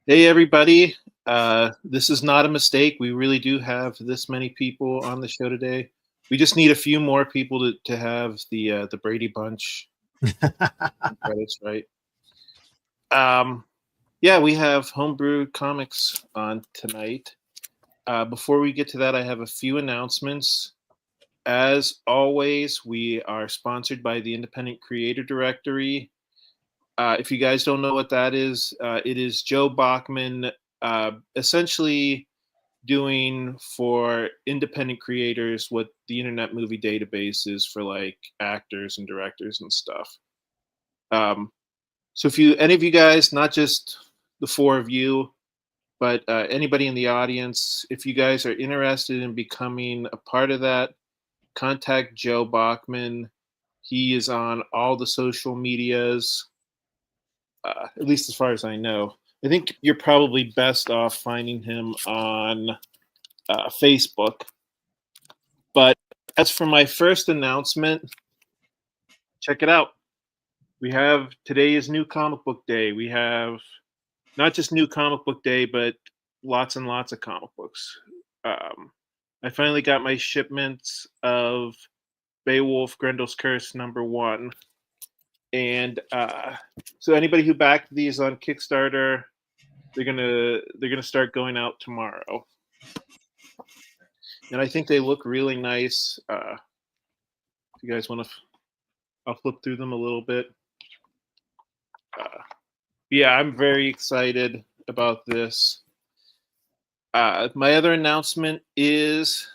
Hey, everybody. This is not a mistake. We really do have this many people on the show today. We just need a few more people to have the Brady Bunch credits, right? Um, yeah, we have Homebrewed Comics on tonight. Before we get to that, I have a few announcements. As always, we are sponsored by the Independent Creator Directory. If you guys don't know what that is, it is Joe Bachman essentially doing for independent creators what the Internet Movie Database is for like actors and directors and stuff. So if any of you guys, not just the four of you, but anybody in the audience, if you guys are interested in becoming a part of that, contact Joe Bachman. He is on all the social medias, at least as far as I know. I think you're probably best off finding him on Facebook. But as for my first announcement, check it out. Today is New Comic Book Day. We have not just New Comic Book Day, but lots and lots of comic books. I finally got my shipments of Beowulf Grendel's Curse #1. And so anybody who backed these on Kickstarter, they're gonna start going out tomorrow. And I think they look really nice. If you guys want to, I'll flip through them a little bit. Yeah, I'm very excited about this. My other announcement is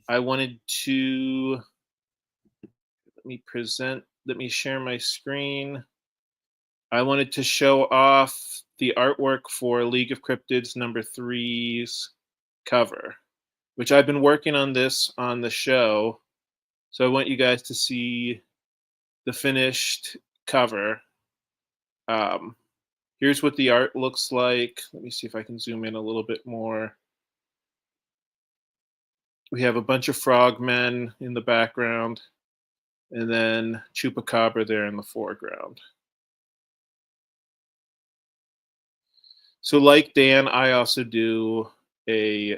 I wanted to let me share my screen. I wanted to show off the artwork for League of Cryptids #3's cover, which I've been working on this on the show. So I want you guys to see the finished cover. Here's what the art looks like. Let me see if I can zoom in a little bit more. We have a bunch of frogmen in the background, and then Chupacabra there in the foreground. So, like Dan, I also do a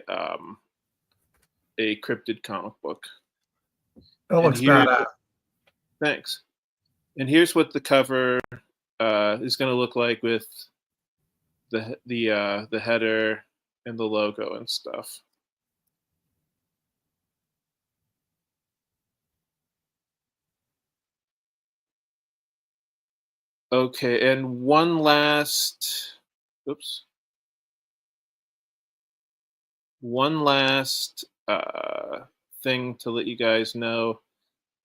cryptid comic book. That looks badass. Thanks. And here's what the cover is going to look like with the header and the logo and stuff. Okay, and one last thing to let you guys know.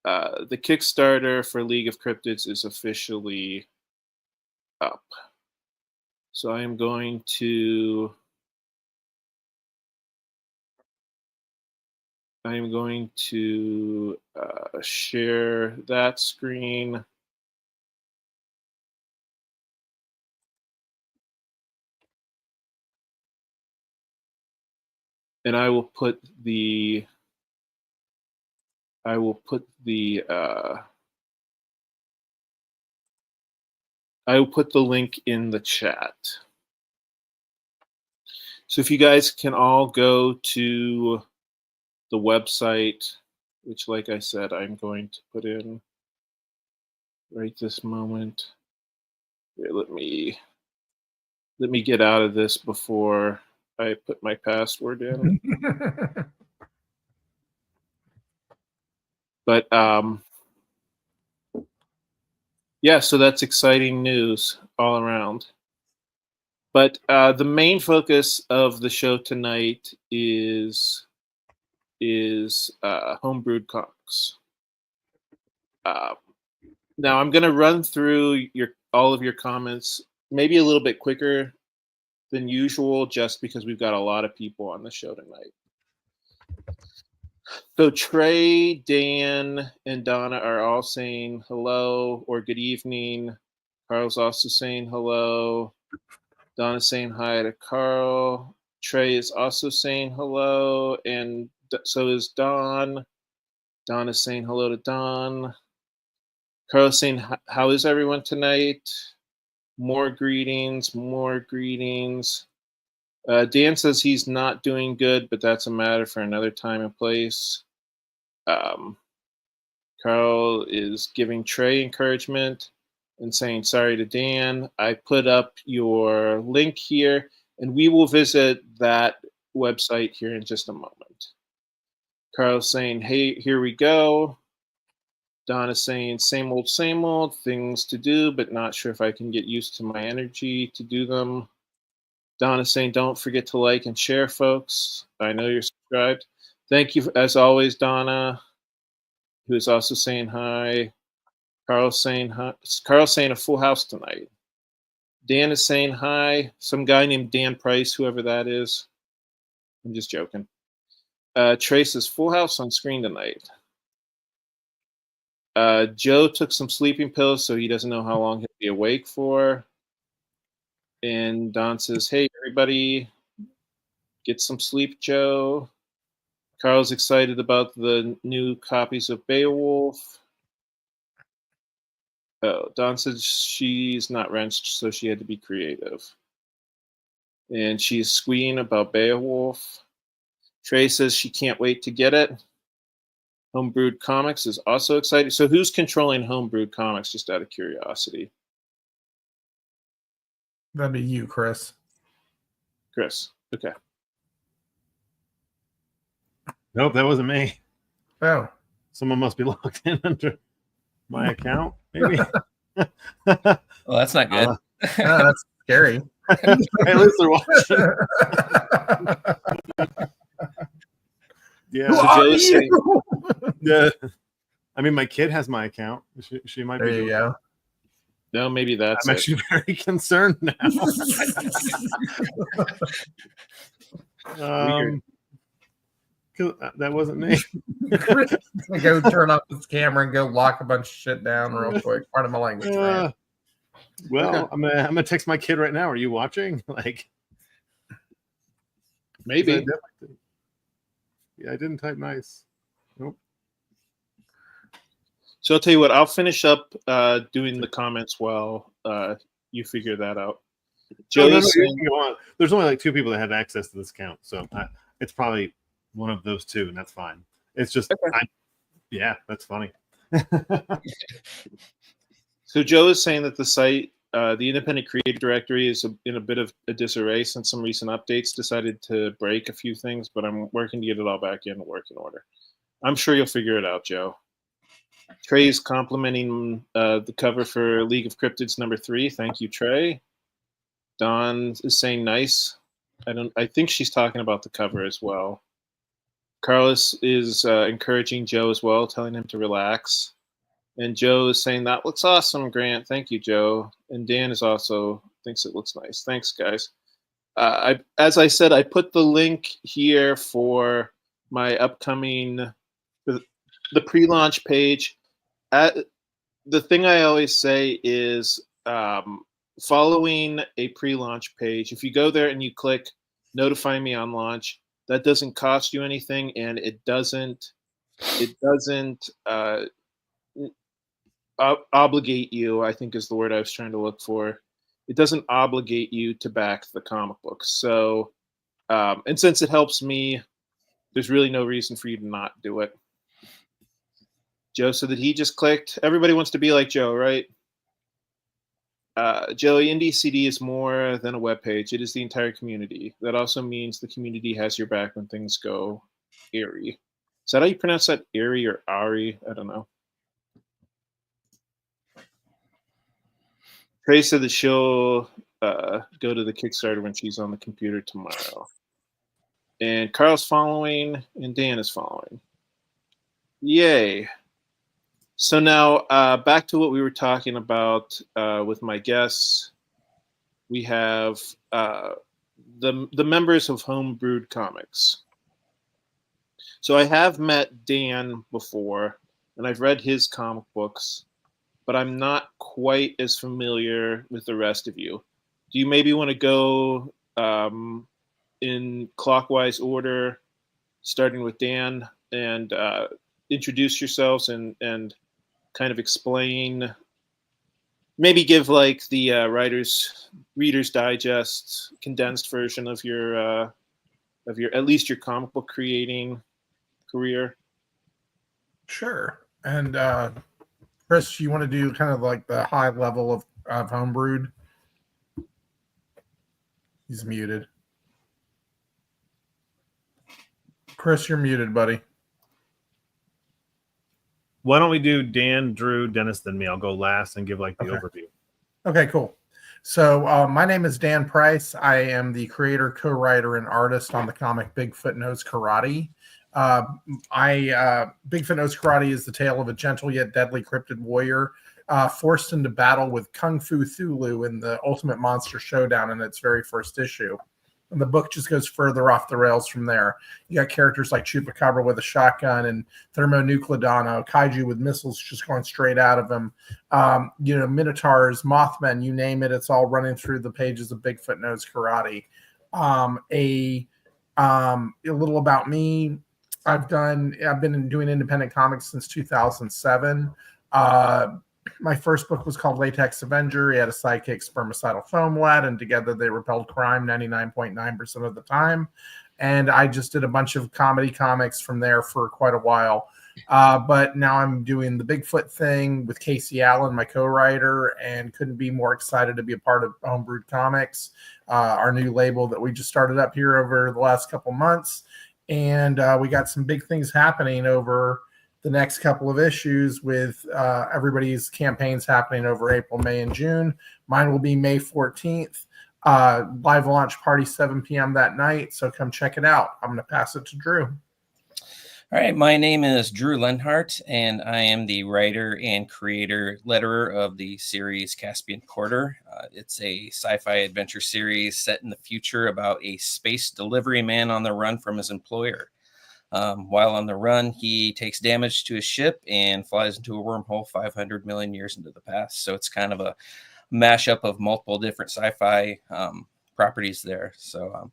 The Kickstarter for League of Cryptids is officially up. So I am going to share that screen. And I will put the link in the chat. So if you guys can all go to the website, which, like I said, I'm going to put in right this moment. Here, let me get out of this before I put my password in. But yeah, so that's exciting news all around. But the main focus of the show tonight is Homebrewed Comics. Now I'm going to run through all of your comments, maybe a little bit quicker than usual, just because we've got a lot of people on the show tonight. So Trey, Dan, and Donna are all saying hello or good evening. Carl's also saying hello. Donna's saying hi to Carl. Trey is also saying hello, and so is Don. Don is saying hello to Don. Carl's saying, how is everyone tonight? More greetings, more greetings. Dan says he's not doing good, but that's a matter for another time and place. Carl is giving Trey encouragement and saying sorry to Dan. I put up your link here, and we will visit that website here in just a moment. Carl's saying, hey, here we go. Don is saying, same old, things to do, but not sure if I can get used to my energy to do them. Don is saying, don't forget to like and share, folks. I know you're subscribed. Thank you, as always, Donna, who is also saying hi. Carl's saying hi. Carl's saying a full house tonight. Dan is saying hi. Some guy named Dan Price, whoever that is. I'm just joking. Trace is full house on screen tonight. Joe took some sleeping pills, so he doesn't know how long he'll be awake for. And Don says, hey, everybody, get some sleep, Joe. Carl's excited about the new copies of Beowulf. Oh, Don says she's not wrenched, so she had to be creative. And she's squealing about Beowulf. Trey says she can't wait to get it. HomeBrewed Comics is also excited. So who's controlling HomeBrewed Comics, just out of curiosity? That'd be you, Chris. Chris. Okay. Nope, that wasn't me. Oh. Someone must be logged in under my account, maybe. Well, that's not good. Yeah, that's scary. At least they're watching. Yeah. Who are you? saying, Yeah. I mean, my kid has my account. She might There be. you go. no, maybe that's I'm it. actually very concerned now. Weird. That wasn't me. Chris is gonna go turn off his camera and go lock a bunch of shit down real quick. Part of my language, man. Well, Okay. I'm gonna text my kid right now. Are you watching? Like, Maybe. Yeah, I didn't type nice. Nope. So I'll tell you what, I'll finish up doing the comments while you figure that out. No, Joey's you saying, can go on. There's only like 2 people that have access to this account, so it's probably one of those 2, and that's fine. It's just, okay. Yeah, that's funny. So Joe is saying that the site, the independent creative directory, is in a bit of a disarray since some recent updates decided to break a few things, but I'm working to get it all back in working order. I'm sure you'll figure it out, Joe. Trey's complimenting the cover for League of Cryptids #3. Thank you, Trey. Dawn is saying nice. I think she's talking about the cover as well. Carlos is encouraging Joe as well, telling him to relax. And Joe is saying, that looks awesome, Grant. Thank you, Joe. And Dan is also thinks it looks nice. Thanks, guys. As I said, I put the link here for my upcoming, the pre-launch page. The thing I always say is following a pre-launch page, if you go there and you click notify me on launch, that doesn't cost you anything, and it doesn't obligate you, I think is the word I was trying to look for. It doesn't obligate you to back the comic book. So, and since it helps me, there's really no reason for you to not do it. Joe said that he just clicked. Everybody wants to be like Joe, right? Joey, Indie CD is more than a web page. It is the entire community. That also means the community has your back when things go airy. Is that how you pronounce that? Airy or Ari? I don't know. Trey said that she'll go to the Kickstarter when she's on the computer tomorrow. And Carl's following, and Dan is following. Yay. So now back to what we were talking about with my guests. We have the members of HomeBrewed Comics. So I have met Dan before, and I've read his comic books, but I'm not quite as familiar with the rest of you. Do you maybe want to go in clockwise order, starting with Dan, and introduce yourselves and kind of explain maybe give like the Reader's Digest condensed version of your at least your comic book creating career. Sure. And Chris, you want to do kind of like the high level of Homebrewed? He's muted. Chris, you're muted, buddy. Why don't we do Dan, Drew, Dennis, then me? I'll go last and give like the overview. Okay, cool. So my name is Dan Price. I am the creator, co-writer, and artist on the comic Bigfoot Knows Karate. Bigfoot Knows Karate is the tale of a gentle yet deadly cryptid warrior forced into battle with Kung Fu Thulu in the Ultimate Monster Showdown in its very first issue. And the book just goes further off the rails from there. You got characters like Chupacabra with a shotgun and Thermonucleodon, Kaiju with missiles just going straight out of him. Minotaurs, Mothmen, you name it. It's all running through the pages of Bigfoot Knows Karate. A little about me. I've been doing independent comics since 2007. My first book was called Latex Avenger. He had a sidekick, Spermicidal Foam Lad, and together they repelled crime 99.9% of the time. And I just did a bunch of comedy comics from there for quite a while. But now I'm doing the Bigfoot thing with Casey Allen, my co-writer, and couldn't be more excited to be a part of HomeBrewed Comics, our new label that we just started up here over the last couple months. And we got some big things happening over the next couple of issues with everybody's campaigns happening over April, May, and June. Mine will be May 14th. Live launch party 7 p.m. that night. So come check it out. I'm going to pass it to Drew. All right. My name is Drew Lenhart, and I am the writer and creator, letterer of the series Caspian Porter. It's a sci-fi adventure series set in the future about a space delivery man on the run from his employer. While on the run, he takes damage to his ship and flies into a wormhole 500 million years into the past. So it's kind of a mashup of multiple different sci-fi properties there. So a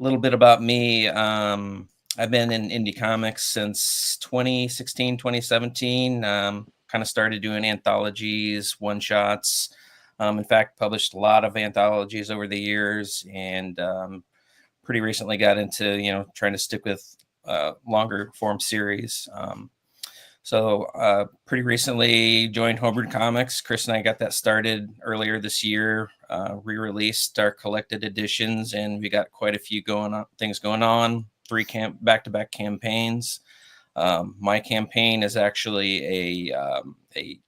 little bit about me. I've been in indie comics since 2016, 2017. Kind of started doing anthologies, one-shots. In fact, published a lot of anthologies over the years, and pretty recently got into, trying to stick with longer form series. So pretty recently joined HomeBrewed Comics. Chris and I got that started earlier this year, re-released our collected editions, and we got quite a few things going on. 3 back-to-back campaigns. My campaign is actually a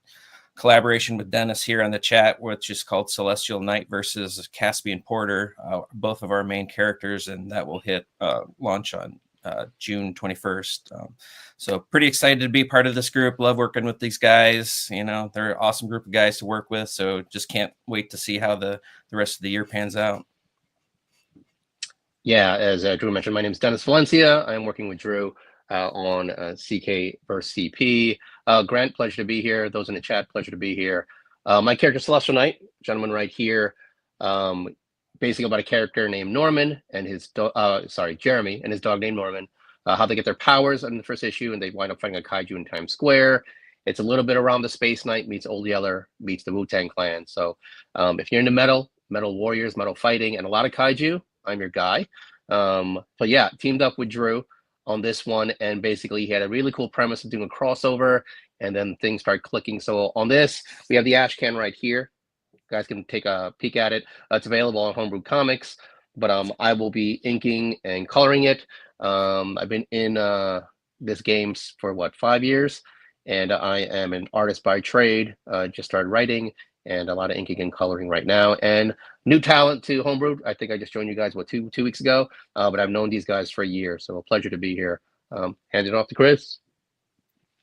collaboration with Dennis here on the chat, which is called Celestial Knight versus Caspian Porter, both of our main characters, and that will hit launch on June 21st. So pretty excited to be part of this group. Love working with these guys. They're an awesome group of guys to work with. So just can't wait to see how the rest of the year pans out. Yeah, as Drew mentioned, my name is Dennis Valencia. I'm working with Drew on CK versus CP. Grant, pleasure to be here. Those in the chat, pleasure to be here. My character, Celestial Knight, gentleman right here, basically about a character named Norman and his Jeremy and his dog named Norman, how they get their powers in the first issue, and they wind up fighting a kaiju in Times Square. It's a little bit around the Space Knight meets Old Yeller meets the Wu-Tang Clan. So if you're into metal warriors, metal fighting, and a lot of kaiju, I'm your guy. But yeah, teamed up with Drew on this one, and basically he had a really cool premise of doing a crossover, and then things start clicking. So on this, we have the ash can right here. You guys can take a peek at it. It's available on HomeBrewed Comics, but I will be inking and coloring it. I've been in this game for 5 years, and I am an artist by trade. Just started writing and a lot of inking and coloring right now, and new talent to HomeBrewed. I think I just joined you guys, two weeks ago, but I've known these guys for a year, so a pleasure to be here. Hand it off to Chris.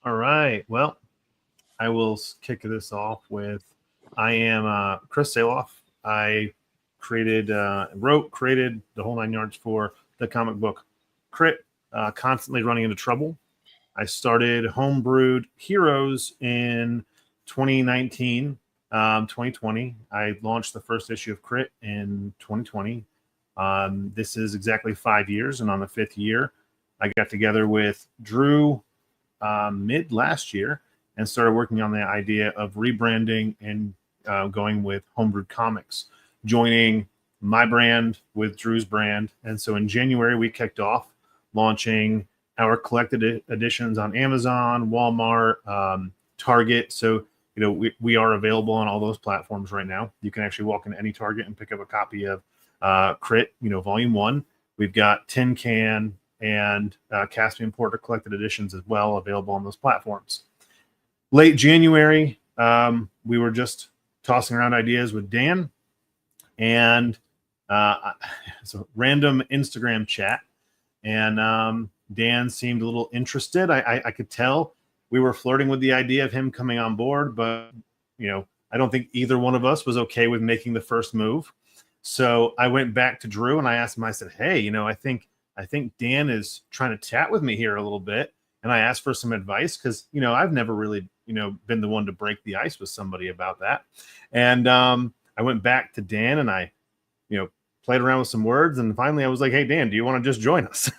All right. Well, I will kick this off with, I am Chris Saloff. I created the whole 9 yards for the comic book Crit, Constantly Running into Trouble. I started HomeBrewed Heroes in 2019. 2020. I launched the first issue of Crit in 2020. This is exactly 5 years, and on the 5th year, I got together with Drew mid last year and started working on the idea of rebranding and going with HomeBrewed Comics, joining my brand with Drew's brand. And so in January, we kicked off launching our collected editions on Amazon, Walmart, Target. So, we are available on all those platforms right now. You can actually walk into any Target and pick up a copy of Crit, Volume 1. We've got Tin Can and Caspian Porter collected editions as well available on those platforms. Late January, we were just tossing around ideas with Dan, and it's a random Instagram chat, and Dan seemed a little interested. I could tell we were flirting with the idea of him coming on board, but I don't think either one of us was okay with making the first move. So I went back to Drew and I asked him, I said, hey, I think Dan is trying to chat with me here a little bit. And I asked for some advice because, I've never really, been the one to break the ice with somebody about that. And I went back to Dan and I, played around with some words. And finally I was like, hey, Dan, do you want to just join us?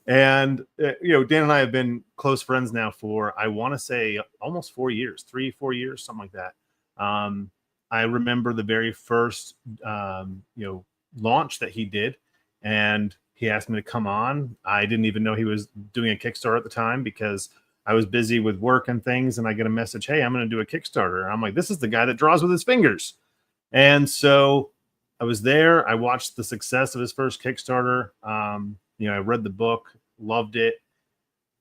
Dan and I have been close friends now for, I want to say almost 4 years, 3-4 years, something like that. I remember the very first, launch that he did, and he asked me to come on. I didn't even know he was doing a Kickstarter at the time because I was busy with work and things. And I get a message, hey, I'm going to do a Kickstarter. I'm like, this is the guy that draws with his fingers. And so I was there. I watched the success of his first Kickstarter. I read the book, loved it.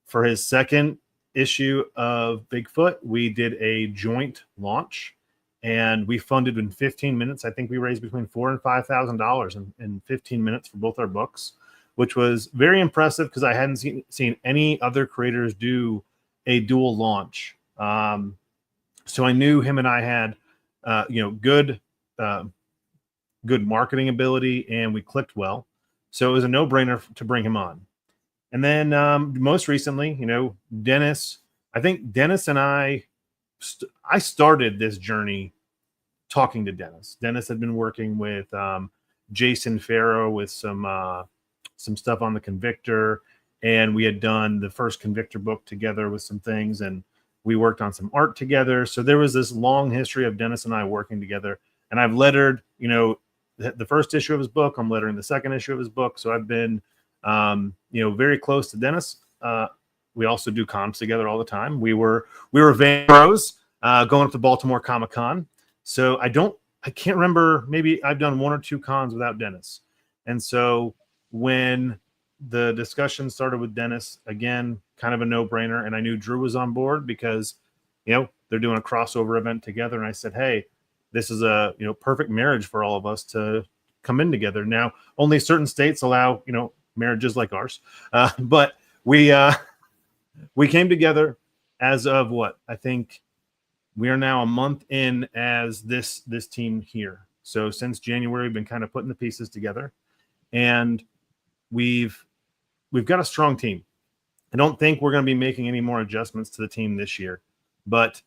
For his second issue of Bigfoot, we did a joint launch. And we funded in 15 minutes. I think we raised between $4,000 and $5,000 in 15 minutes for both our books, which was very impressive because I hadn't seen any other creators do a dual launch. So I knew him and I had, good marketing ability, and we clicked well. So it was a no-brainer to bring him on. And then most recently, Dennis. I think Dennis and I started this journey talking to Dennis. Dennis had been working with Jason Farrow with some stuff on the Convictor, and we had done the first Convictor book together with some things, and we worked on some art together. So there was this long history of Dennis and I working together, and I've lettered, the first issue of his book. I'm lettering the second issue of his book. So I've been, very close to Dennis. We also do cons together all the time. We were Van Bros going up to Baltimore Comic-Con. So I can't remember, maybe I've done 1 or 2 cons without Dennis. And so when the discussion started with Dennis, again, kind of a no-brainer. And I knew Drew was on board because, they're doing a crossover event together. And I said, hey, this is a, perfect marriage for all of us to come in together. Now, only certain states allow, marriages like ours. But we came together as of what? I think we are now a month in as this team here. So since January, we've been kind of putting the pieces together, and we've got a strong team. I don't think we're going to be making any more adjustments to the team this year, but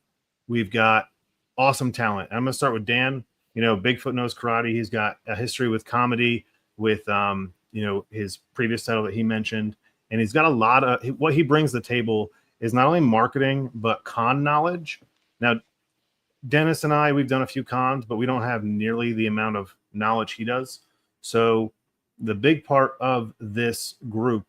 we've got awesome talent. I'm going to start with Dan. Bigfoot Knows Karate. He's got a history with comedy, with his previous title that he mentioned, and he's got a lot of what he brings to the table is not only marketing but con knowledge. Now, Dennis and I, we've done a few cons, but we don't have nearly the amount of knowledge he does. So the big part of this group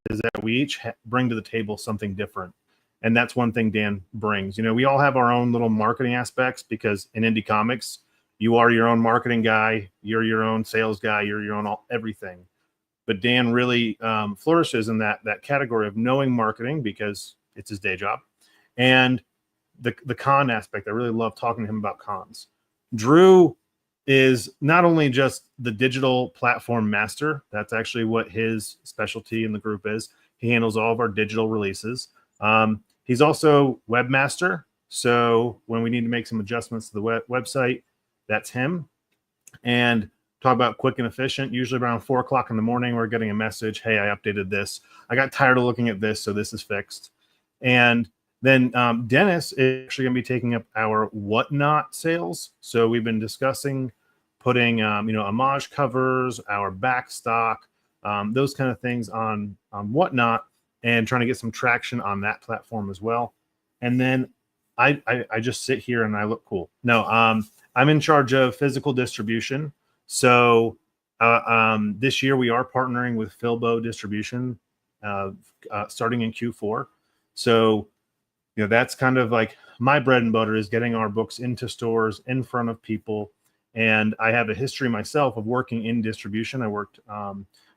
is that we each bring to the table something different. And that's one thing Dan brings. We all have our own little marketing aspects because in indie comics, you are your own marketing guy. You're your own sales guy. You're your own everything. But Dan really flourishes in that category of knowing marketing because it's his day job. And the con aspect, I really love talking to him about cons. Drew is not only just the digital platform master, that's actually what his specialty in the group is. He handles all of our digital releases. He's also webmaster. So when we need to make some adjustments to the website, that's him. And talk about quick and efficient. Usually around 4 o'clock in the morning, we're getting a message. Hey, I updated this. I got tired of looking at this, so this is fixed. And then Dennis is actually going to be taking up our Whatnot sales. So we've been discussing putting, homage covers, our back stock, those kind of things on Whatnot, and trying to get some traction on that platform as well. And then I just sit here and I look cool. No, I'm in charge of physical distribution. So this year we are partnering with Philbo Distribution, starting in Q4. So that's kind of like my bread and butter, is getting our books into stores in front of people. And I have a history myself of working in distribution. I worked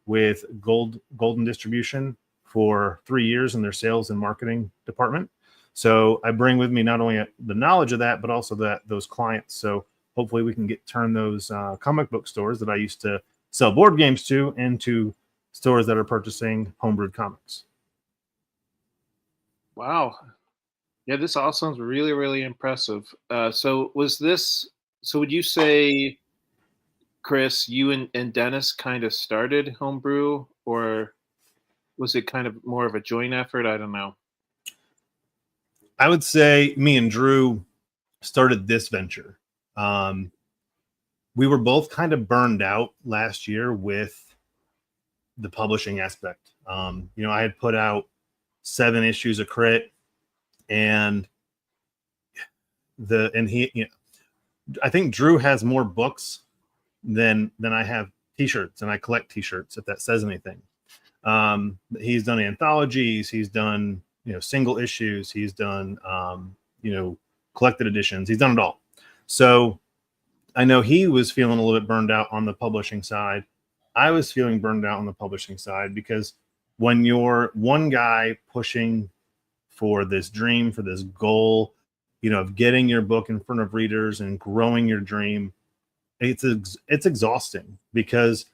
with Golden Distribution for 3 years in their sales and marketing department. So I bring with me not only the knowledge of that, but also those clients. So hopefully we can turn those comic book stores that I used to sell board games to into stores that are purchasing homebrewed comics. Wow. Yeah, this all sounds really, really impressive. So would you say, Chris, you and Dennis kind of started Homebrew, or was it kind of more of a joint effort? I don't know. I would say me and Drew started this venture. We were both kind of burned out last year with the publishing aspect. I had put out 7 issues of Crit, and I think Drew has more books than I have T-shirts, and I collect T-shirts, if that says anything. He's done anthologies, he's done single issues, he's done collected editions, he's done it all. So I know he was feeling a little bit burned out on the publishing side. I was feeling burned out on the publishing side, because when you're one guy pushing for this dream, for this goal, of getting your book in front of readers and growing your dream, it's exhausting, because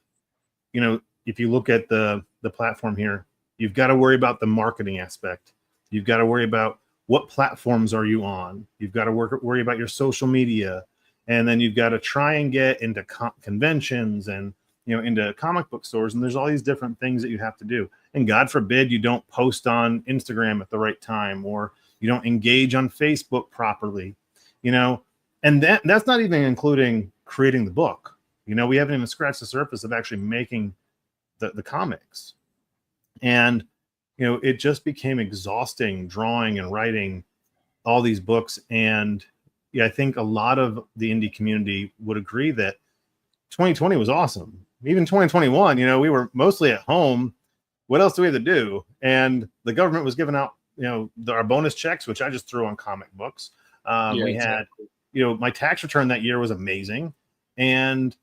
if you look at the platform here, you've got to worry about the marketing aspect. You've got to worry about what platforms are you on. You've got to worry about your social media, and then you've got to try and get into conventions and into comic book stores. And there's all these different things that you have to do. And God forbid you don't post on Instagram at the right time, or you don't engage on Facebook properly, and that's not even including creating the book. We haven't even scratched the surface of actually making the comics. And it just became exhausting drawing and writing all these books. And I think a lot of the indie community would agree that 2020 was awesome. Even 2021, we were mostly at home. What else do we have to do? And the government was giving out, our bonus checks, which I just threw on comic books. We had, my tax return that year was amazing. And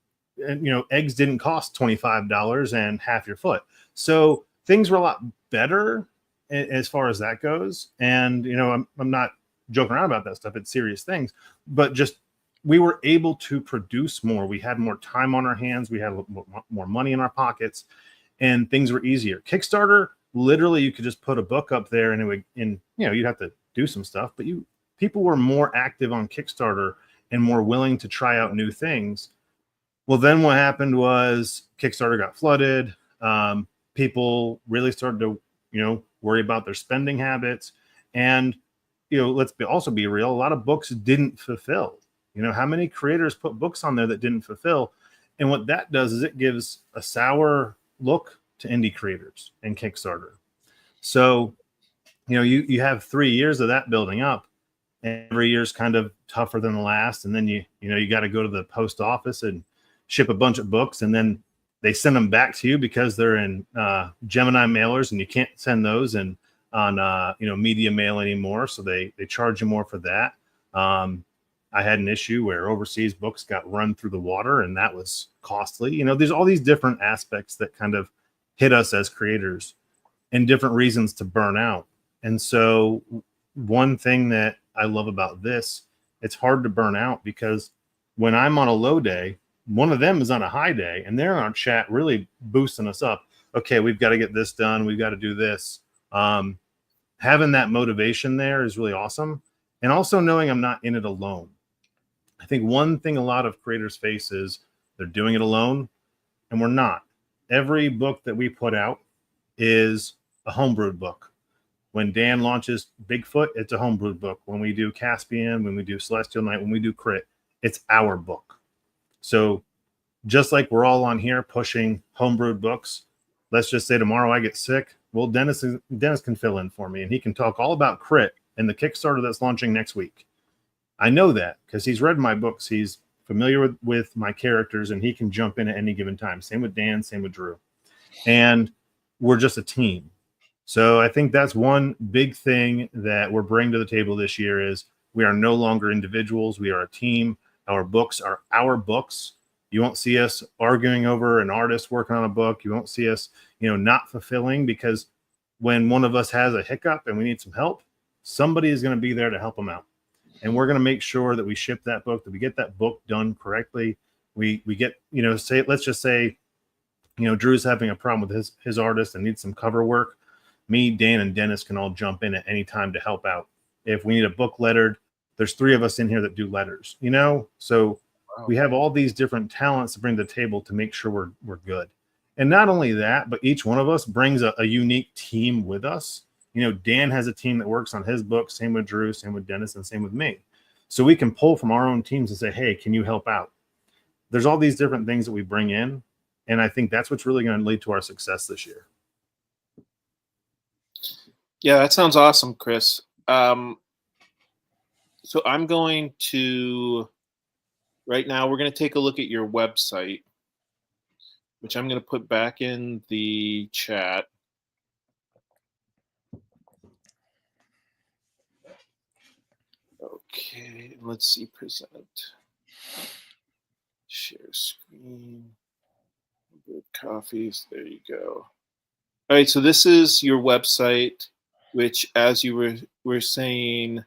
eggs didn't cost $25 and half your foot. So things were a lot better as far as that goes. And, I'm not joking around about that stuff. It's serious things, but just, we were able to produce more. We had more time on our hands. We had more money in our pockets, and things were easier. Kickstarter, literally, you could just put a book up there, and you'd have to do some stuff, but people were more active on Kickstarter and more willing to try out new things. Well, then what happened was Kickstarter got flooded. People really started to, worry about their spending habits. And, let's also be real. A lot of books didn't fulfill. How many creators put books on there that didn't fulfill? And what that does is it gives a sour look to indie creators and Kickstarter. So, you have 3 years of that building up, and every year's kind of tougher than the last. And then you got to go to the post office and ship a bunch of books, and then they send them back to you because they're in Gemini mailers, and you can't send those on media mail anymore. So they charge you more for that. I had an issue where overseas books got run through the water, and that was costly. There's all these different aspects that kind of hit us as creators, and different reasons to burn out. And so one thing that I love about this, it's hard to burn out, because when I'm on a low day, one of them is on a high day, and they're in our chat really boosting us up. Okay, we've got to get this done. We've got to do this. Having that motivation there is really awesome. And also knowing I'm not in it alone. I think one thing a lot of creators face is they're doing it alone, and we're not. Every book that we put out is a homebrewed book. When Dan launches Bigfoot, it's a homebrewed book. When we do Caspian, when we do Celestial Night, when we do Crit, it's our book. So just like we're all on here pushing homebrewed books, let's just say tomorrow I get sick. Well, Dennis can fill in for me, and he can talk all about Crit and the Kickstarter that's launching next week. I know that because he's read my books. He's familiar with my characters, and he can jump in at any given time. Same with Dan, same with Drew. And we're just a team. So I think that's one big thing that we're bringing to the table this year is we are no longer individuals. We are a team. Our books are our books. You won't see us arguing over an artist working on a book. You won't see us, not fulfilling, because when one of us has a hiccup and we need some help, somebody is going to be there to help them out. And we're going to make sure that we ship that book, that we get that book done correctly. We get, let's just say, Drew's having a problem with his artist and needs some cover work. Me, Dan, and Dennis can all jump in at any time to help out. If we need a book lettered, there's 3 of us in here that do letters, So we have all these different talents to bring to the table to make sure we're good. And not only that, but each one of us brings a unique team with us. Dan has a team that works on his book, same with Drew, same with Dennis, and same with me. So we can pull from our own teams and say, hey, can you help out? There's all these different things that we bring in. And I think that's what's really going to lead to our success this year. Yeah, that sounds awesome, Chris. So I'm going to, right now, we're going to take a look at your website, which I'm going to put back in the chat. Okay, let's see, present. Share screen. Good coffees, there you go. All right, so this is your website, which, as you were saying,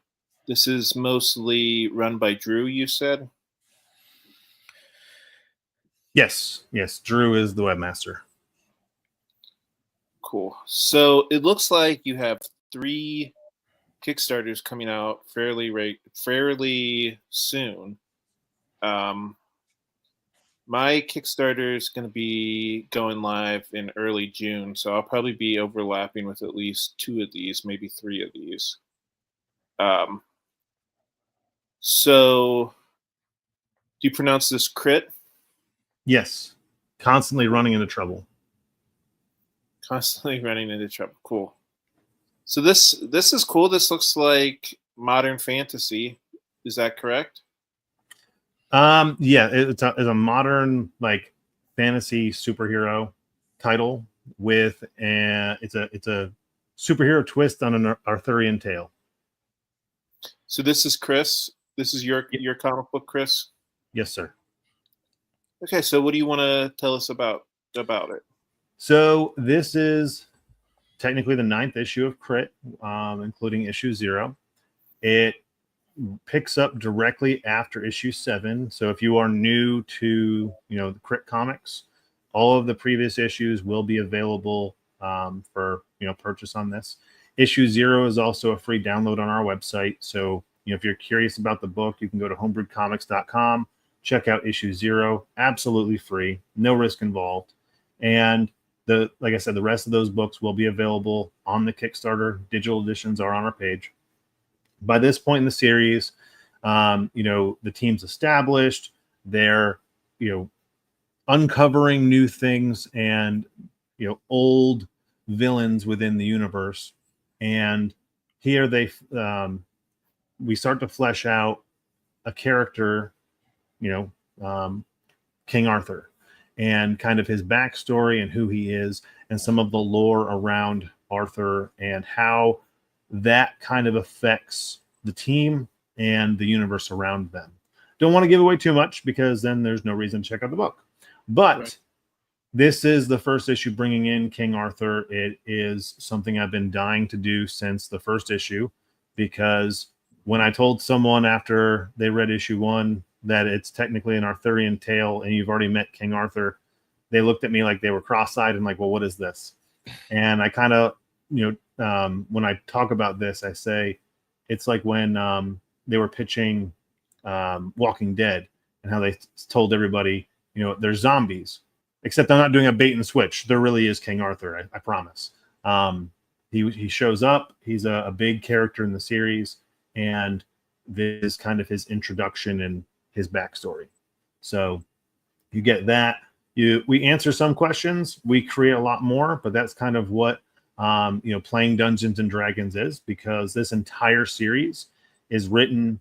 this is mostly run by Drew, you said? Yes. Drew is the webmaster. Cool. So it looks like you have 3 Kickstarters coming out fairly soon. My Kickstarter is going to be going live in early June, so I'll probably be overlapping with at least 2 of these, maybe 3 of these. So do you pronounce this Crit? Yes. Constantly running into trouble. Constantly running into trouble. Cool. So this is cool. This looks like modern fantasy. Is that correct? Yeah, it's a modern fantasy superhero title with it's a superhero twist on an Arthurian tale. So this is Chris. This is your comic book, Chris. Yes, sir. Okay, so what do you want to tell us about it? So this is technically the 9th issue of Crit, including issue 0. It picks up directly after issue 7. So if you are new to the Crit comics, all of the previous issues will be available for purchase on this. Issue 0 is also a free download on our website. So if you're curious about the book, you can go to homebrewedcomics.com, check out issue 0, absolutely free, no risk involved. And like I said, the rest of those books will be available on the Kickstarter. Digital editions are on our page. By this point in the series, the team's established. They're, uncovering new things and, old villains within the universe. And here we start to flesh out a character, King Arthur, and kind of his backstory and who he is, and some of the lore around Arthur and how that kind of affects the team and the universe around them. Don't want to give away too much because then there's no reason to check out the book. But right. This is the first issue bringing in King Arthur. It is something I've been dying to do since the first issue, because when I told someone after they read issue 1 that it's technically an Arthurian tale and you've already met King Arthur, they looked at me like they were cross-eyed and like, well, what is this? And I kind of, when I talk about this, I say it's like when they were pitching Walking Dead and how they told everybody, there's zombies, except I'm not doing a bait and switch. There really is King Arthur, I promise. He shows up. He's a big character in the series, and this is kind of his introduction and his backstory. So you get that. We answer some questions. We create a lot more, but that's kind of what playing Dungeons and Dragons is, because this entire series is written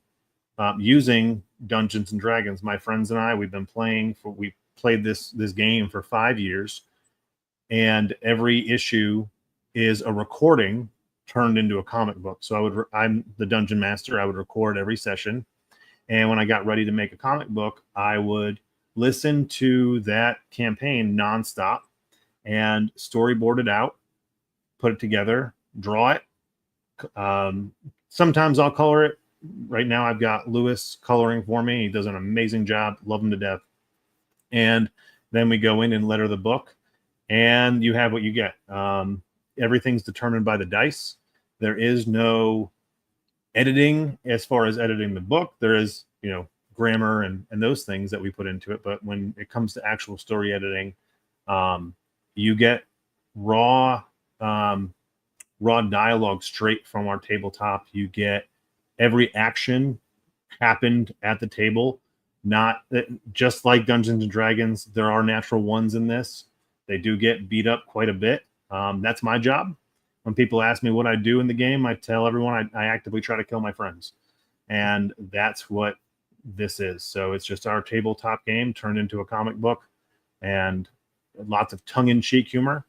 using Dungeons and Dragons. My friends and I, we played this game for 5 years, and every issue is a recording turned into a comic book. So I'm the dungeon master. I would record every session, and when I got ready to make a comic book, I would listen to that campaign nonstop and storyboard it out, put it together, draw it. Sometimes I'll color it. Right now I've got Lewis coloring for me. He does an amazing job. Love him to death. And then we go in and letter the book, and you have what you get. Everything's determined by the dice. There is no editing as far as editing the book. There is, grammar and those things that we put into it. But when it comes to actual story editing, you get raw dialogue straight from our tabletop. You get every action happened at the table. Not just like Dungeons and Dragons. There are natural ones in this. They do get beat up quite a bit. That's my job. When people ask me what I do in the game, I tell everyone I actively try to kill my friends. And that's what this is. So it's just our tabletop game turned into a comic book, and lots of tongue-in-cheek humor.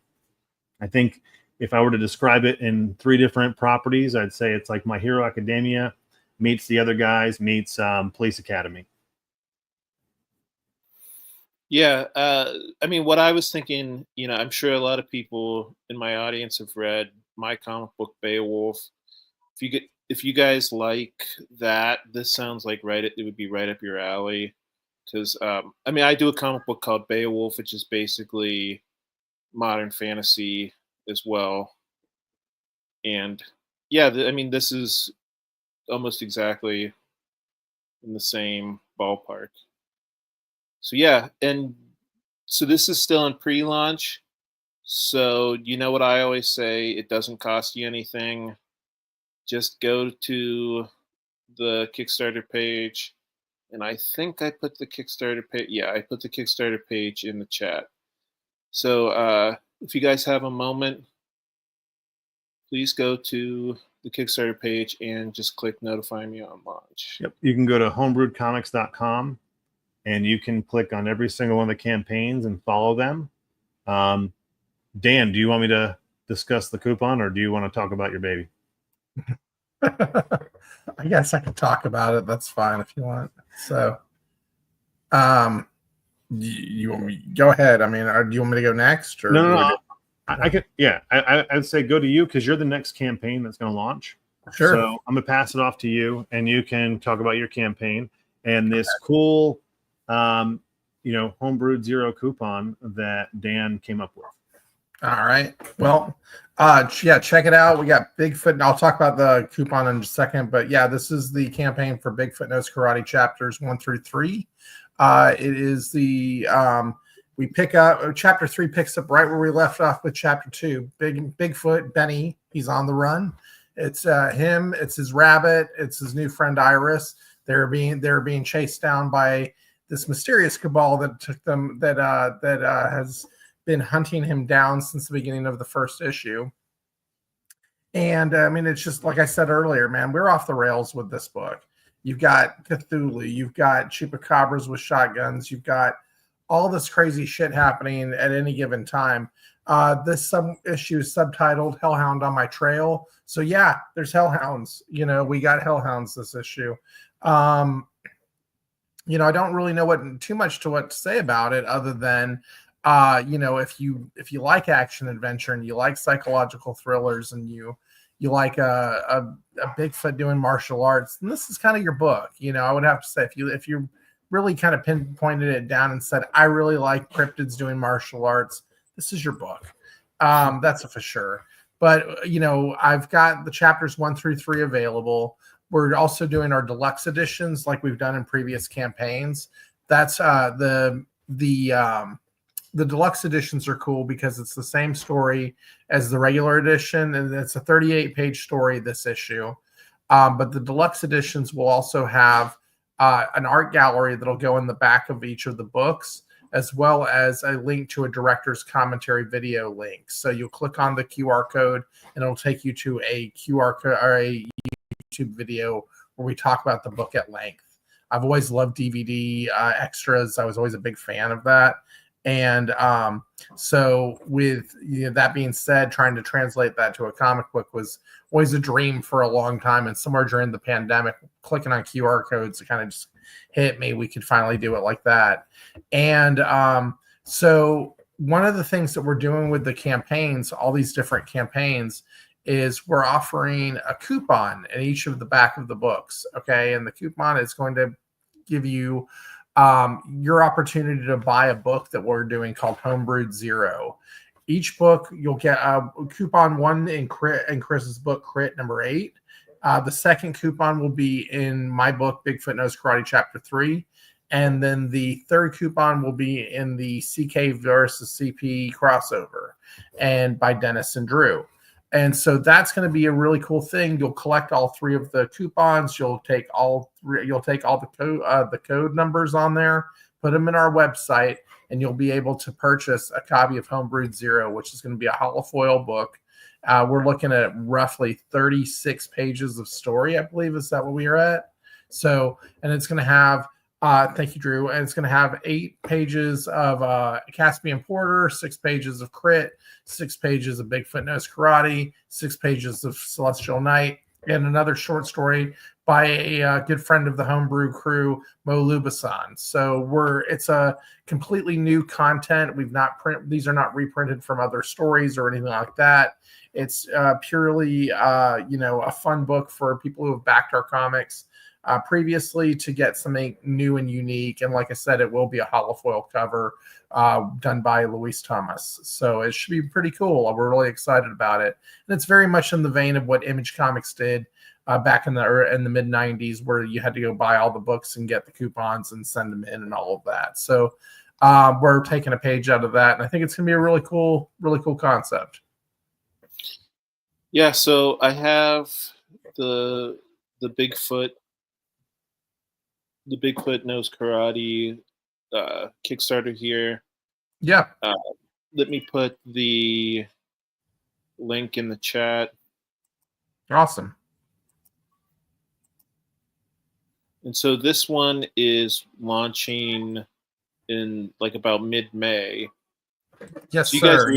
I think if I were to describe it in 3 different properties, I'd say it's like My Hero Academia meets The Other Guys meets Police Academy. Yeah, what I was thinking, I'm sure a lot of people in my audience have read my comic book Beowulf. If you guys like that, this sounds like it would be right up your alley. Because I do a comic book called Beowulf, which is basically modern fantasy as well. And yeah, this is almost exactly in the same ballpark. So yeah, and so this is still in pre-launch. So you know what I always say, it doesn't cost you anything. Just go to the Kickstarter page, and I think I put the Kickstarter page. Yeah, I put the Kickstarter page in the chat. So if you guys have a moment, please go to the Kickstarter page and just click notify me on launch. Yep. You can go to homebrewedcomics.com, and you can click on every single one of the campaigns and follow them. Dan, do you want me to discuss the coupon, or do you want to talk about your baby? I guess I could talk about it. That's fine if you want. So, you want me? Go ahead. Do you want me to go next? Or no. I could. Yeah, I'd say go to you, because you're the next campaign that's going to launch. Sure. So I'm gonna pass it off to you, and you can talk about your campaign and this cool, Homebrewed Zero coupon that Dan came up with. All right. Well, check it out. We got Bigfoot, and I'll talk about the coupon in a second. But yeah, this is the campaign for Bigfoot Knows Karate chapters 1 through 3. It is the we pick up chapter 3 picks up right where we left off with chapter 2. Bigfoot Benny, he's on the run. It's him. It's his rabbit. It's his new friend Iris. They're being chased down by this mysterious cabal that took them that has been hunting him down since the beginning of the first issue. And it's just like I said earlier, man, we're off the rails with this book. You've got Cthulhu, you've got chupacabras with shotguns, you've got all this crazy shit happening at any given time. This issue is subtitled Hellhound on My Trail. So yeah, there's hellhounds. We got hellhounds this issue. I don't really know too much to say about it, other than if you like action adventure and you like psychological thrillers and you like a Bigfoot doing martial arts, then this is kind of your book. I would have to say, if you really kind of pinpointed it down and said, I really like cryptids doing martial arts, this is your book. That's for sure. But I've got the chapters 1 through 3 available. We're also doing our deluxe editions like we've done in previous campaigns. That's the deluxe editions are cool because it's the same story as the regular edition, and it's a 38-page story this issue. But the deluxe editions will also have an art gallery that'll go in the back of each of the books, as well as a link to a director's commentary video link. So you'll click on the QR code and it'll take you to a QR code or a YouTube video where we talk about the book at length. I've always loved DVD extras. I was always a big fan of that. And so with that being said, trying to translate that to a comic book was always a dream for a long time. And somewhere during the pandemic, clicking on QR codes, it kind of just hit me. We could finally do it like that. And so one of the things that we're doing with the campaigns, all these different campaigns, is we're offering a coupon in each of the back of the books. Okay. And the coupon is going to give you your opportunity to buy a book that we're doing called HomeBrewed Zero. Each book you'll get a coupon one in Chris's book Crit number 8. The second coupon will be in my book Bigfoot Knows Karate Chapter 3, and then the third coupon will be in the CK versus CP crossover and by Dennis and Drew. And so that's going to be a really cool thing. You'll collect all 3 of the coupons. You'll take all the code numbers on there, put them in our website, and you'll be able to purchase a copy of HomeBrewed Zero, which is going to be a holofoil book. We're looking at roughly 36 pages of story, I believe. Is that what we are at? So, and it's going to have thank you, Drew. And it's going to have 8 pages of Caspian Porter, 6 pages of Crit, 6 pages of Bigfoot Knows Karate, 6 pages of Celestial Night, and another short story by a good friend of the Homebrew crew, Mo Lubasan. So it's a completely new content. These are not reprinted from other stories or anything like that. It's purely a fun book for people who have backed our comics previously to get something new and unique. And like I said, it will be a holofoil cover done by Luis Thomas. So it should be pretty cool. We're really excited about it. And it's very much in the vein of what Image Comics did back in the mid 90s, where you had to go buy all the books and get the coupons and send them in and all of that. So we're taking a page out of that. And I think it's going to be a really cool concept. Yeah. So I have the Bigfoot Knows Karate Kickstarter here. Yeah. Let me put the link in the chat. Awesome. And so this one is launching in like about mid-May. Yes, so sir.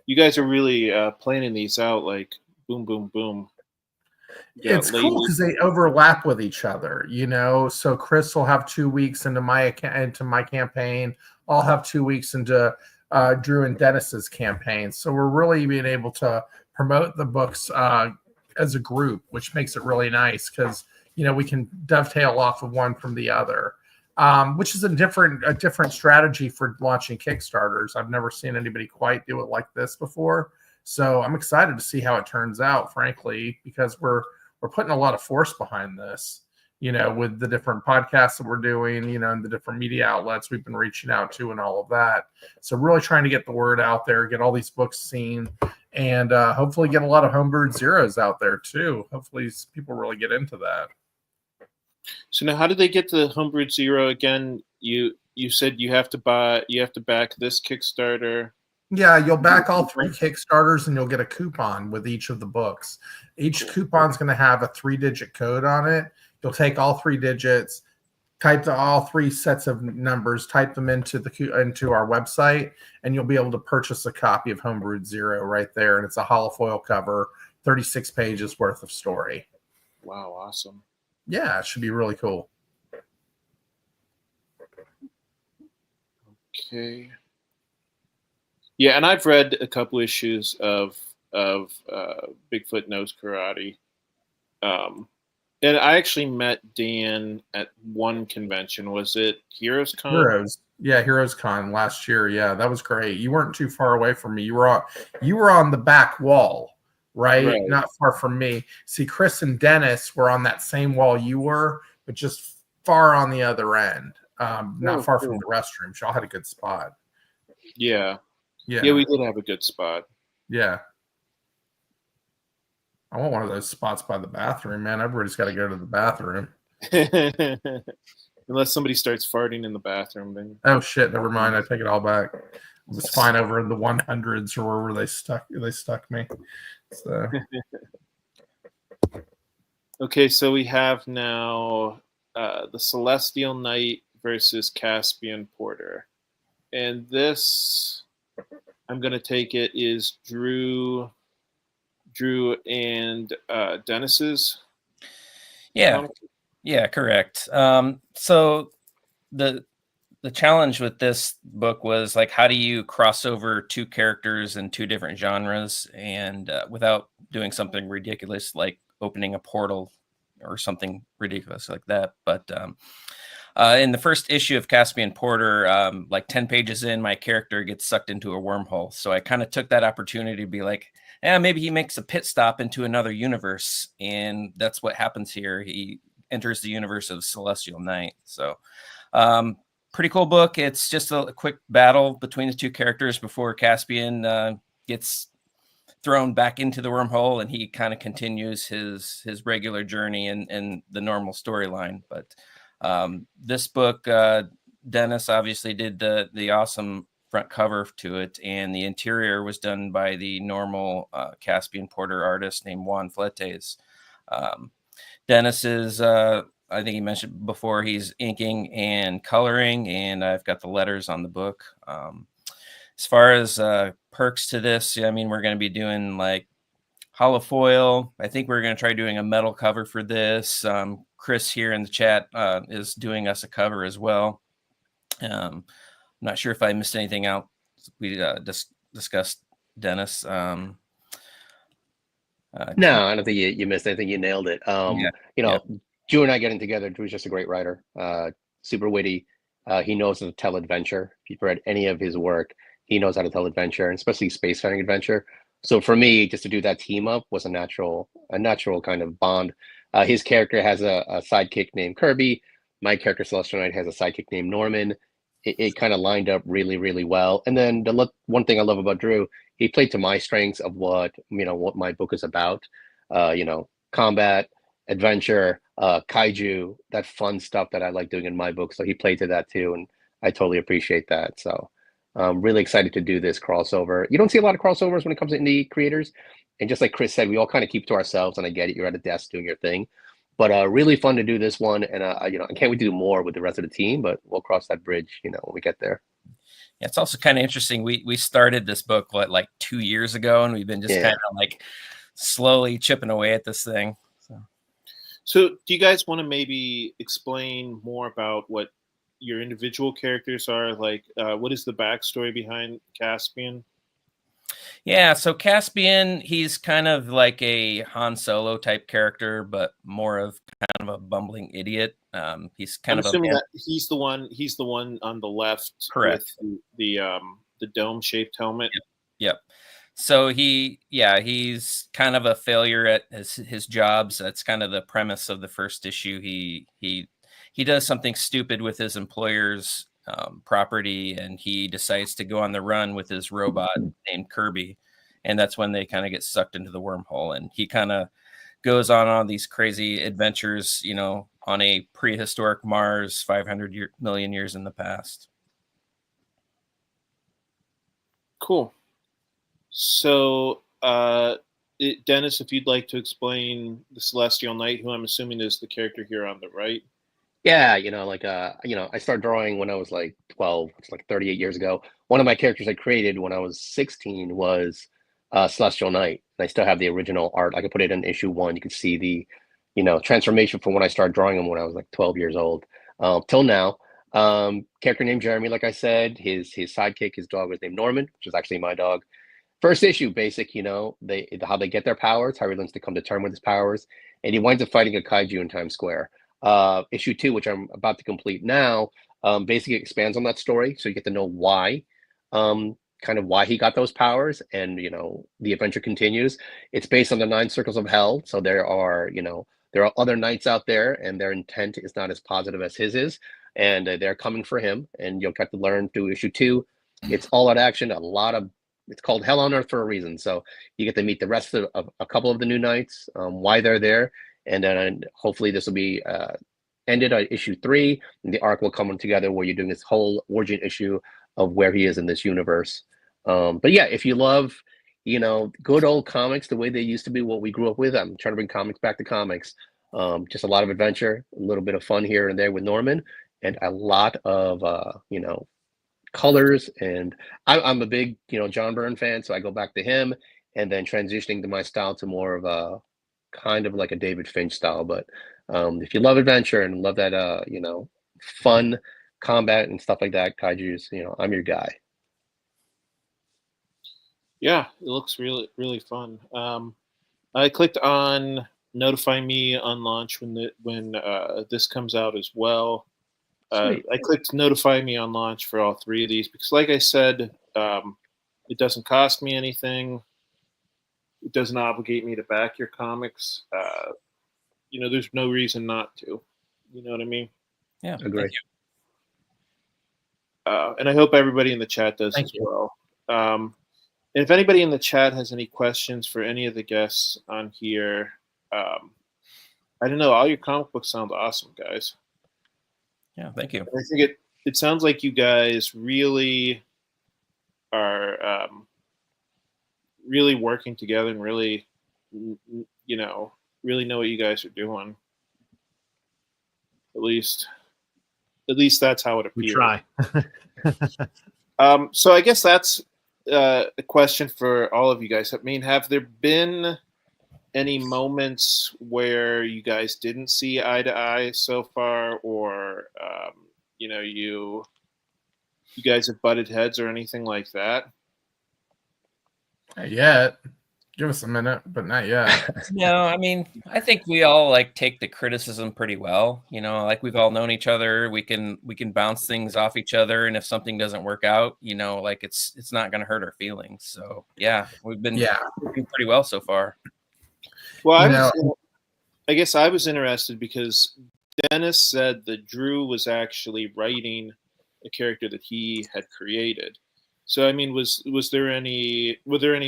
You guys are really planning these out like boom, boom, boom. Yeah, it's cool because they overlap with each other, So Chris will have 2 weeks into my campaign. I'll have 2 weeks into Drew and Dennis's campaign. So we're really being able to promote the books as a group, which makes it really nice because we can dovetail off of one from the other, which is a different strategy for launching Kickstarters. I've never seen anybody quite do it like this before. So I'm excited to see how it turns out, frankly, because we're putting a lot of force behind this, with the different podcasts that we're doing, and the different media outlets we've been reaching out to and all of that. So really trying to get the word out there, get all these books seen, and hopefully get a lot of HomeBrewed Zeros out there too. Hopefully people really get into that. So now how do they get the HomeBrewed Zero again? You said you have to back this Kickstarter. Yeah, you'll back all 3 Kickstarters and you'll get a coupon with each of the books. Each coupon's going to have a 3-digit code on it. You'll take all 3 digits, type all 3 sets of numbers, type them into our website, and you'll be able to purchase a copy of HomeBrewed Zero right there. And it's a holofoil cover, 36 pages worth of story. Wow, awesome. Yeah, it should be really cool. Okay. Yeah, and I've read a couple issues of Bigfoot Knows Karate, and I actually met Dan at one convention. Was it Heroes Con? Heroes Con last year. Yeah, that was great. You weren't too far away from me. You were on the back wall, right? Not far from me. See, Chris and Dennis were on that same wall you were, but just far on the other end. Not far from the restrooms. Y'all had a good spot. Yeah. Yeah, we did have a good spot. Yeah. I want one of those spots by the bathroom, man. Everybody's got to go to the bathroom. Unless somebody starts farting in the bathroom, then Oh shit! Never mind. I take it all back. It's fine over in the 100s or wherever they stuck me. So okay. So we have now the Celestial Knight versus Caspian Porter, and this, I'm gonna take it, is Drew and Dennis's. Yeah, comic? yeah, correct. So the challenge with this book was like, how do you cross over two characters in two different genres and without doing something ridiculous like opening a portal or something ridiculous like that. But in the first issue of Caspian Porter, like 10 pages in, my character gets sucked into a wormhole. So I kind of took that opportunity to be like, maybe he makes a pit stop into another universe. And that's what happens here. He enters the universe of Celestial Knight. So pretty cool book. It's just a quick battle between the two characters before Caspian gets thrown back into the wormhole, and he kind of continues his regular journey and the normal storyline. But this book, Dennis obviously did the awesome front cover to it, and the interior was done by the normal Caspian Porter artist named Juan Fletes. Dennis is I think he mentioned before, he's inking and coloring, and I've got the letters on the book. As far as perks to this, I mean, we're going to be doing like hollow foil. I think we're going to try doing a metal cover for this. Chris here in the chat is doing us a cover as well. I'm not sure if I missed anything out. We discussed Dennis. No, I don't think you missed anything. You nailed it. Drew and I getting together. Drew's just a great writer, super witty. He knows how to tell adventure. If you've read any of his work, he knows how to tell adventure, and especially spacefaring adventure. So for me, just to do that team up was a natural kind of bond. His character has a sidekick named Kirby. My character Celestial Knight has a sidekick named Norman. It kind of lined up really, really well. And then one thing I love about Drew, he played to my strengths of what my book is about. Combat, adventure, kaiju, that fun stuff that I like doing in my book. So he played to that too, and I totally appreciate that. So I'm really excited to do this crossover. You don't see a lot of crossovers when it comes to indie creators, and just like Chris said, we all kind of keep to ourselves. And I get it, you're at a desk doing your thing, but really fun to do this one. And I can't wait to do more with the rest of the team. But we'll cross that bridge, when we get there. Yeah, it's also kind of interesting. We started this book like 2 years ago, and we've been just kind of like slowly chipping away at this thing. So do you guys want to maybe explain more about what your individual characters are? Like, what is the backstory behind Caspian? Yeah, so Caspian, he's kind of like a Han Solo type character, but more of kind of a bumbling idiot. He's kind I'm of assuming that he's the one on the left. Correct. With the dome-shaped helmet. Yep. So he's kind of a failure at his jobs. That's kind of the premise of the first issue. He does something stupid with his employer's property, and he decides to go on the run with his robot named Kirby, and that's when they kind of get sucked into the wormhole, and he kind of goes on all these crazy adventures, on a prehistoric Mars 500 million years in the past. Cool. So, Dennis, if you'd like to explain the Celestial Knight, who I'm assuming is the character here on the right. Yeah, I started drawing when I was like 12. It's like 38 years ago. One of my characters I created when I was 16 was Celestial Knight. And I still have the original art. I could put it in issue 1. You can see the, transformation from when I started drawing him when I was like 12 years old till now. Character named Jeremy, like I said. His sidekick, his dog was named Norman, which is actually my dog. First issue, basic, how they get their powers, how he learns to come to terms with his powers, and he winds up fighting a kaiju in Times Square. Issue 2, which I'm about to complete now, basically expands on that story, so you get to know why, kind of why he got those powers, and the adventure continues. It's based on the 9 circles of hell, so there are other knights out there, and their intent is not as positive as his is, and they're coming for him, and you'll get to learn through issue 2. It's all out action, it's called Hell on Earth for a reason. So you get to meet the rest of a couple of the new knights, why they're there. And then hopefully this will be ended at issue 3, and the arc will come together where you're doing this whole origin issue of where he is in this universe. But yeah, if you love, good old comics the way they used to be, what we grew up with, I'm trying to bring comics back to comics. Just a lot of adventure, a little bit of fun here and there with Norman, and a lot of colors. And I'm a big John Byrne fan, so I go back to him, and then transitioning to my style to more of a kind of like a David Finch style. But if you love adventure and love that fun combat and stuff like that, kaijus, I'm your guy. Yeah, it looks really, really fun. I clicked on notify me on launch when this comes out as well. I clicked notify me on launch for all 3 of these because, like I said, it doesn't cost me anything. It doesn't obligate me to back your comics. There's no reason not to. You know what I mean? Yeah, agree. And I hope everybody in the chat does Thank as you. well. And if anybody in the chat has any questions for any of the guests on here, I don't know. All your comic books sound awesome, guys. Yeah, thank you. I think it sounds like you guys really are really working together and really, really know what you guys are doing. At least that's how it appears. We try. So I guess that's a question for all of you guys. I mean, have there been any moments where you guys didn't see eye to eye so far, or you guys have butted heads or anything like that? Not yet. Give us a minute, but not yet. No, I mean, I think we all take the criticism pretty well. We've all known each other. We can bounce things off each other, and if something doesn't work out, it's not going to hurt our feelings. So yeah, we've been working pretty well so far. Well, I guess I was interested because Dennis said that Drew was actually writing a character that he had created. So I mean, were there any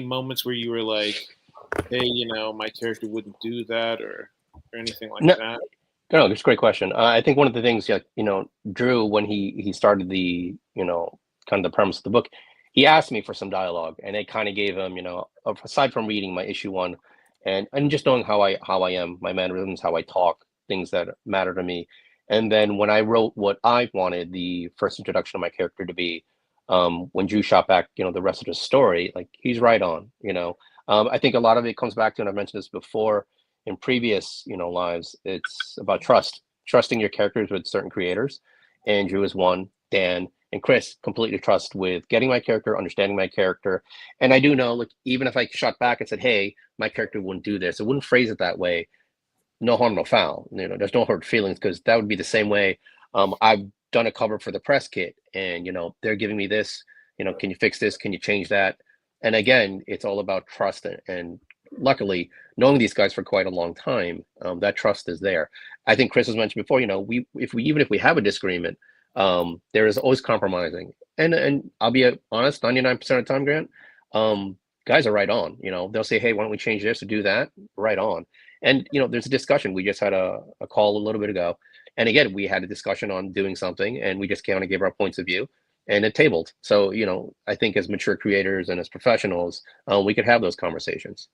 moments where you were like, hey, my character wouldn't do that or anything like that? No, that's a great question. I think one of the things, Drew, when he started the, kind of the premise of the book, he asked me for some dialogue, and I kind of gave him, aside from reading my issue 1, and just knowing how I am, my mannerisms, how I talk, things that matter to me. And then when I wrote what I wanted the first introduction of my character to be, when Drew shot back, the rest of the story, like, he's right on. I think a lot of it comes back to, and I've mentioned this before in previous, lives, it's about trusting your characters with certain creators. And Drew is one, Dan and Chris completely trust with getting my character, understanding my character. And I do know, like, even if I shot back and said, hey, my character wouldn't do this, I wouldn't phrase it that way. No harm, no foul. There's no hurt feelings, because that would be the same way. I've done a cover for the press kit, and they're giving me this, can you fix this, can you change that? And again, it's all about trust, and luckily, knowing these guys for quite a long time, that trust is there. I think Chris has mentioned before, if we have a disagreement, there is always compromising, and I'll be honest, 99% of the time, Grant, guys are right on. They'll say, hey, why don't we change this or do that? Right on. And there's a discussion. We just had a call a little bit ago, and again, we had a discussion on doing something, and we just kind of gave our points of view, and it tabled. So I think as mature creators and as professionals, we could have those conversations.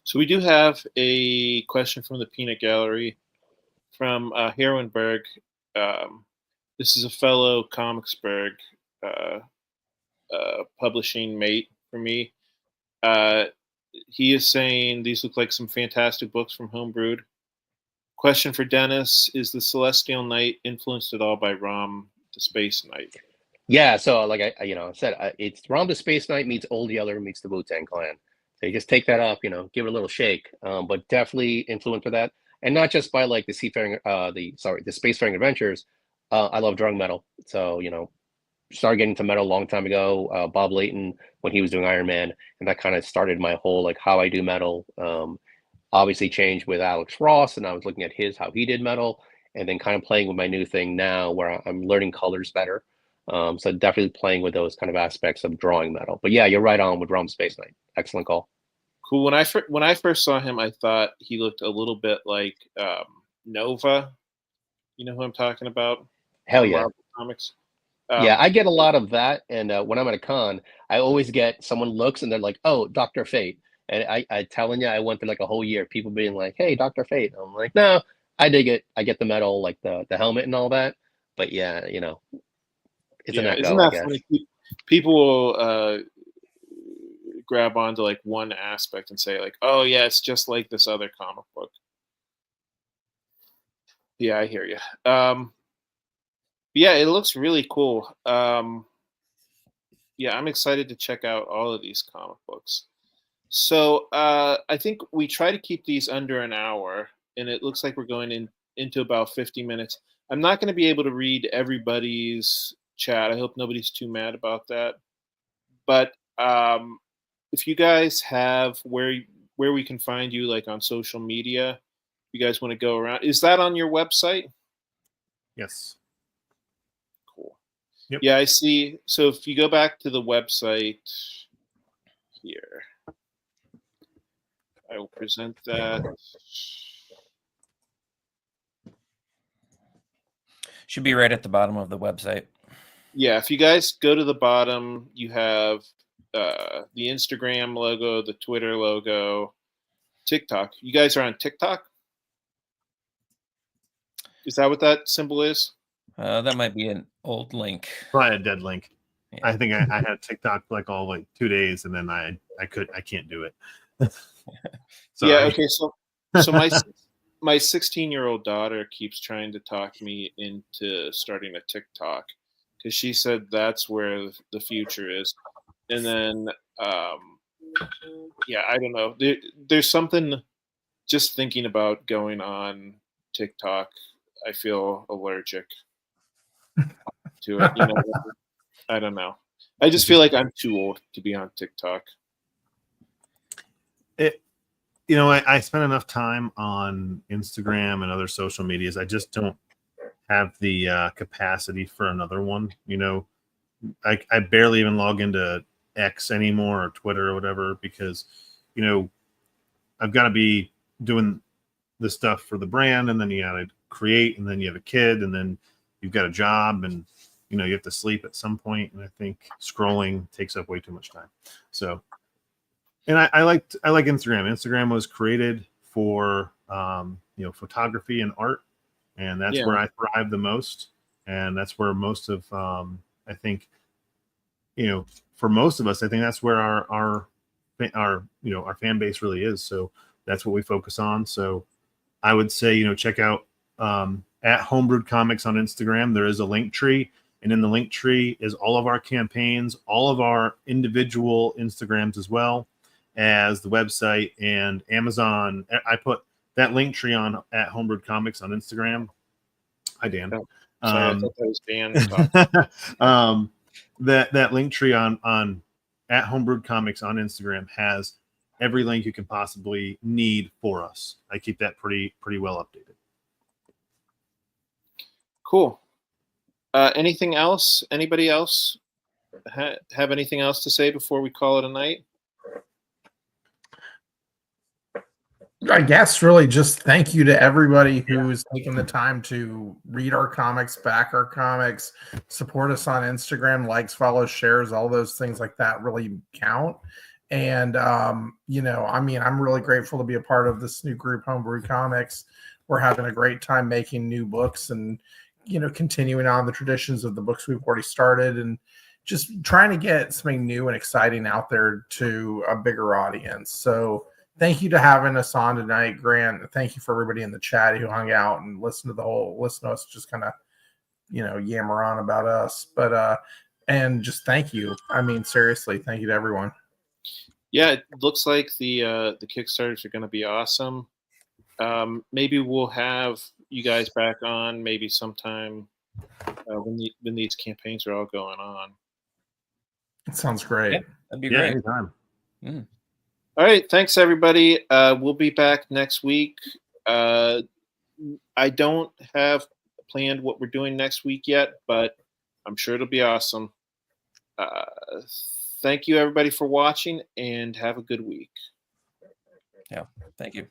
So we do have a question from the Peanut Gallery from Herwenberg. This is a fellow Comicsburg publishing mate for me. He is saying these look like some fantastic books from HomeBrewed. Question for Dennis: is the Celestial Knight influenced at all by Rom the Space Knight? Yeah, so like I said, it's Rom the Space Knight meets Old Yeller meets the Wu-Tang Clan. So you just take that up, give it a little shake, but definitely influenced by that, and not just by like the Spacefaring Adventures. I love drawing metal, so started getting to metal a long time ago. Bob Layton, when he was doing Iron Man, and that kind of started my whole like how I do metal. Obviously changed with Alex Ross, and I was looking at how he did metal, and then kind of playing with my new thing now where I'm learning colors better. So definitely playing with those kind of aspects of drawing metal. But yeah, you're right on with Rom Space Knight. Excellent call. Cool. When I first saw him, I thought he looked a little bit like Nova. You know who I'm talking about? Hell From yeah. Marvel Comics. Yeah, I get a lot of that, and when I'm at a con, I always get someone looks and they're like, "Oh, Dr. Fate," and I telling you, I went through like a whole year, people being like, "Hey, Dr. Fate," I'm like, "No, I dig it. I get the medal, like the helmet and all that." But yeah, it's an Yeah, isn't echo, I that guess. funny? People will grab onto like one aspect and say like, "Oh yeah, it's just like this other comic book." Yeah, I hear you. Yeah, it looks really cool. Yeah, I'm excited to check out all of these comic books. So I think we try to keep these under an hour, and it looks like we're going into about 50 minutes. I'm not going to be able to read everybody's chat. I hope nobody's too mad about that. But if you guys have where we can find you, like on social media, you guys want to go around, is that on your website? Yes. Cool. Yep. Yeah, I see. So if you go back to the website here, I will present that. Should be right at the bottom of the website. Yeah, if you guys go to the bottom, you have the Instagram logo, the Twitter logo, TikTok. You guys are on TikTok? Is that what that symbol is? That might be an old link. Probably a dead link. Yeah. I think I had TikTok like all like 2 days, and then I can't do it. Sorry. Yeah. Okay. So my 16-year-old daughter keeps trying to talk me into starting a TikTok because she said that's where the future is. And then, yeah, I don't know. There's something just thinking about going on TikTok. I feel allergic to it. I don't know. I just feel like I'm too old to be on TikTok. I spend enough time on Instagram and other social medias. I just don't have the capacity for another one. I barely even log into X anymore or Twitter or whatever because, I've got to be doing the stuff for the brand, and then you got to create, and then you have a kid, and then you've got a job, and you have to sleep at some point. And I think scrolling takes up way too much time. So, and I like Instagram. Instagram was created for photography and art, and that's Yeah. where I thrive the most, and that's where most of I think for most of us, I think that's where our fan base really is. So that's what we focus on. So I would say check out at HomeBrewed Comics on Instagram. There is a link tree, and in the link tree is all of our campaigns, all of our individual Instagrams, as well as the website and Amazon. I put that link tree on at HomeBrewed Comics on Instagram. Hi, Dan. Oh, sorry, I thought that was Dan. That link tree on at HomeBrewed Comics on Instagram has every link you can possibly need for us. I keep that pretty well updated. Cool. Anything else? Anybody else have anything else to say before we call it a night? I guess really just thank you to everybody who's taken the time to read our comics, back our comics, support us on Instagram, likes, follows, shares, all those things like that really count. And, I'm really grateful to be a part of this new group, HomeBrewed Comics. We're having a great time making new books and, continuing on the traditions of the books we've already started and just trying to get something new and exciting out there to a bigger audience. So, thank you to having us on tonight, Grant. Thank you for everybody in the chat who hung out and listened to us just kind of, yammer on about us. But and just thank you. I mean, seriously, thank you to everyone. Yeah, it looks like the Kickstarters are going to be awesome. Maybe we'll have you guys back on maybe sometime when these campaigns are all going on. It sounds great. Yeah, that'd be great. Anytime. Mm. All right, thanks everybody. We'll be back next week. I don't have planned what we're doing next week yet, but I'm sure it'll be awesome. Thank you everybody for watching, and have a good week. Yeah, thank you.